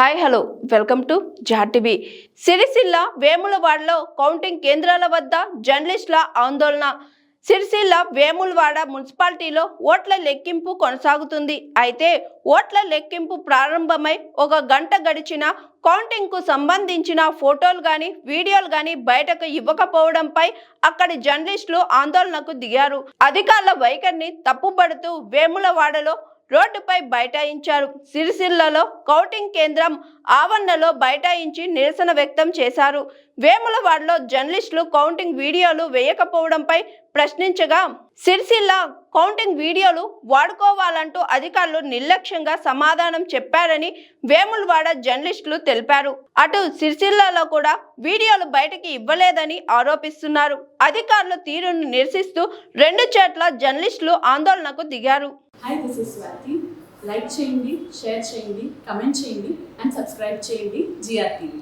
Hi hello welcome to జాటివి. సిరిసిల్ల వేములవాడలో కౌంటింగ్ కేంద్రాల వద్ద జర్నలిస్టుల ఆందోళన. సిరిసిల్ల వేములవాడ మున్సిపాలిటీలో ఓట్ల లెక్కింపు కొనసాగుతుంది. అయితే ఓట్ల లెక్కింపు ప్రారంభమై ఒక గంట గడిచిన కౌంటింగ్ కు సంబంధించిన ఫోటోలు గాని వీడియోలు గాని బయటకు ఇవ్వకపోవడంపై అక్కడి జర్నలిస్టులు ఆందోళనకు దిగారు. అధికారుల వైఖరిని తప్పుపడుతూ వేములవాడలో రోడ్డుపై బైఠాయించారు. సిరిసిల్లలో కౌంటింగ్ కేంద్రం ఆవరణలో బైఠాయించి నిరసన వ్యక్తం చేశారు. వేములవాడలో జర్నలిస్టులు కౌంటింగ్ వీడియోలు వేయకపోవడంపై ప్రశ్నించగా సిరిసిల్ల కౌంటింగ్ వీడియోలు వాడుకోవాలంటూ అధికారులు నిర్లక్ష్యంగా సమాధానం చెప్పారని వేములవాడ జర్నలిస్టులు తెలిపారు. అటు సిరిసిల్లలో కూడా వీడియోలు బయటకి ఇవ్వలేదని ఆరోపిస్తున్నారు. అధికారుల తీరును నిరసిస్తూ రెండు చోట్ల జర్నలిస్టులు ఆందోళనకు దిగారు. Hi, this is Swati. Like చేయండి, షేర్ చేయండి, కమెంట్ చేయండి అండ్ సబ్స్క్రైబ్ చేయండి GRTV.